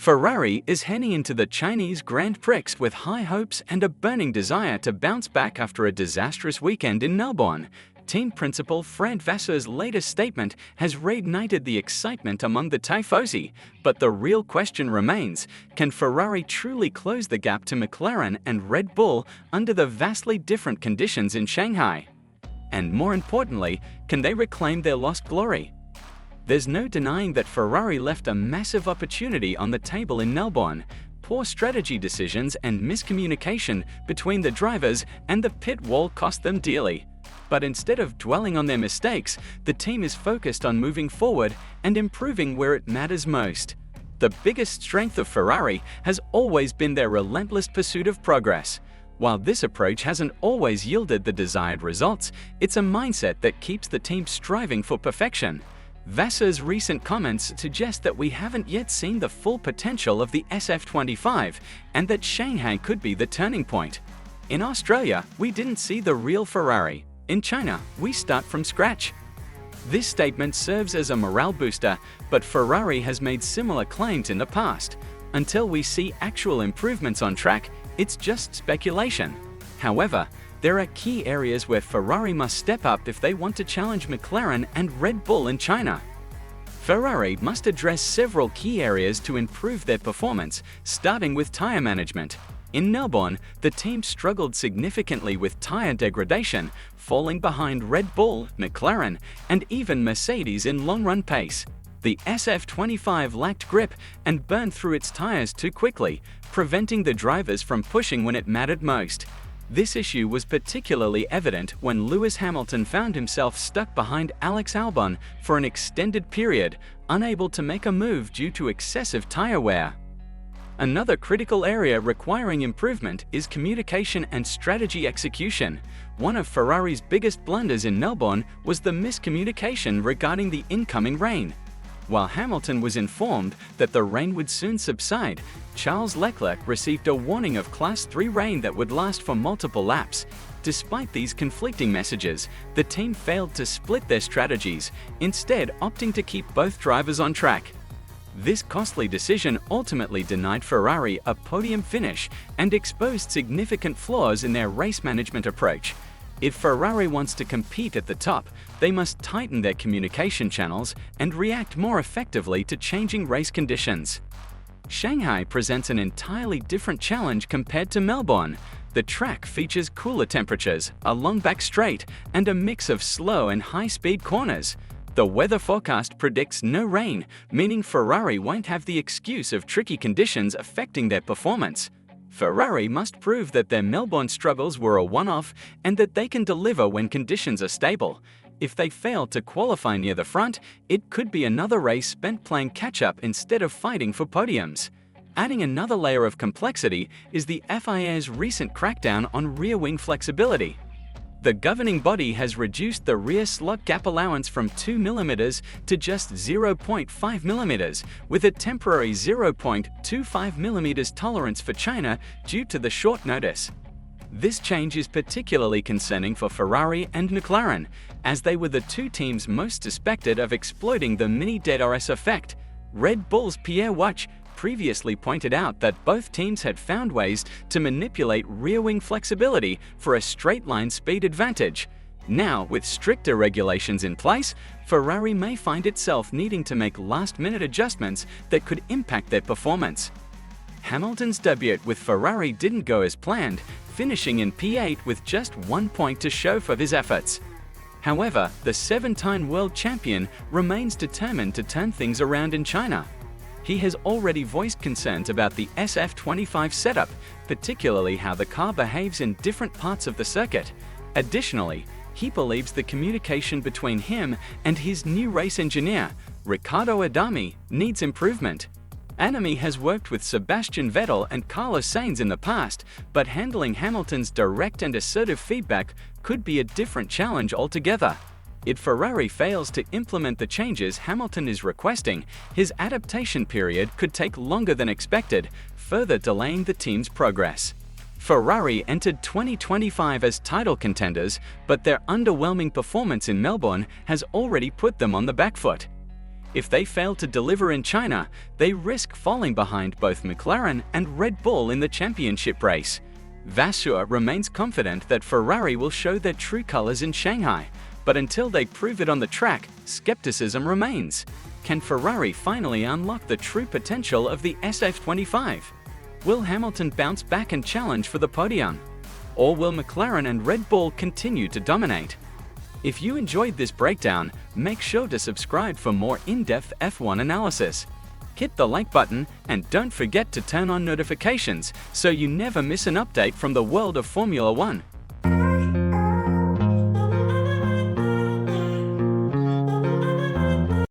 Ferrari is heading into the Chinese Grand Prix with high hopes and a burning desire to bounce back after a disastrous weekend in Melbourne. Team principal Fred Vasseur's latest statement has reignited the excitement among the Tifosi, but the real question remains, can Ferrari truly close the gap to McLaren and Red Bull under the vastly different conditions in Shanghai? And more importantly, can they reclaim their lost glory? There's no denying that Ferrari left a massive opportunity on the table in Melbourne. Poor strategy decisions and miscommunication between the drivers and the pit wall cost them dearly. But instead of dwelling on their mistakes, the team is focused on moving forward and improving where it matters most. The biggest strength of Ferrari has always been their relentless pursuit of progress. While this approach hasn't always yielded the desired results, it's a mindset that keeps the team striving for perfection. Vasseur's recent comments suggest that we haven't yet seen the full potential of the SF-25 and that Shanghai could be the turning point. In Australia, we didn't see the real Ferrari. In China, we start from scratch. This statement serves as a morale booster, but Ferrari has made similar claims in the past. Until we see actual improvements on track, it's just speculation. However, there are key areas where Ferrari must step up if they want to challenge McLaren and Red Bull in China. Ferrari must address several key areas to improve their performance, starting with tire management. In Melbourne, the team struggled significantly with tire degradation, falling behind Red Bull, McLaren, and even Mercedes in long-run pace. The SF-25 lacked grip and burned through its tires too quickly, preventing the drivers from pushing when it mattered most. This issue was particularly evident when Lewis Hamilton found himself stuck behind Alex Albon for an extended period, unable to make a move due to excessive tire wear. Another critical area requiring improvement is communication and strategy execution. One of Ferrari's biggest blunders in Melbourne was the miscommunication regarding the incoming rain. While Hamilton was informed that the rain would soon subside, Charles Leclerc received a warning of Class 3 rain that would last for multiple laps. Despite these conflicting messages, the team failed to split their strategies, instead opting to keep both drivers on track. This costly decision ultimately denied Ferrari a podium finish and exposed significant flaws in their race management approach. If Ferrari wants to compete at the top, they must tighten their communication channels and react more effectively to changing race conditions. Shanghai presents an entirely different challenge compared to Melbourne. The track features cooler temperatures, a long back straight, and a mix of slow and high-speed corners. The weather forecast predicts no rain, meaning Ferrari won't have the excuse of tricky conditions affecting their performance. Ferrari must prove that their Melbourne struggles were a one-off and that they can deliver when conditions are stable. If they fail to qualify near the front, it could be another race spent playing catch-up instead of fighting for podiums. Adding another layer of complexity is the FIA's recent crackdown on rear wing flexibility. The governing body has reduced the rear slot gap allowance from 2 mm to just 0.5 mm, with a temporary 0.25 mm tolerance for China due to the short notice. This change is particularly concerning for Ferrari and McLaren, as they were the two teams most suspected of exploiting the mini DRS effect. Red Bull's Pierre Wuch previously pointed out that both teams had found ways to manipulate rear wing flexibility for a straight-line speed advantage. Now, with stricter regulations in place, Ferrari may find itself needing to make last-minute adjustments that could impact their performance. Hamilton's debut with Ferrari didn't go as planned, finishing in P8 with just 1 point to show for his efforts. However, the seven-time world champion remains determined to turn things around in China. He has already voiced concerns about the SF-25 setup, particularly how the car behaves in different parts of the circuit. Additionally, he believes the communication between him and his new race engineer, Riccardo Adami, needs improvement. Adami has worked with Sebastian Vettel and Carlos Sainz in the past, but handling Hamilton's direct and assertive feedback could be a different challenge altogether. If Ferrari fails to implement the changes Hamilton is requesting, his adaptation period could take longer than expected, further delaying the team's progress. Ferrari entered 2025 as title contenders, but their underwhelming performance in Melbourne has already put them on the back foot. If they fail to deliver in China, they risk falling behind both McLaren and Red Bull in the championship race. Vasseur remains confident that Ferrari will show their true colors in Shanghai, but until they prove it on the track, skepticism remains. Can Ferrari finally unlock the true potential of the SF-25? Will Hamilton bounce back and challenge for the podium? Or will McLaren and Red Bull continue to dominate? If you enjoyed this breakdown, make sure to subscribe for more in-depth F1 analysis. Hit the like button and don't forget to turn on notifications so you never miss an update from the world of Formula One.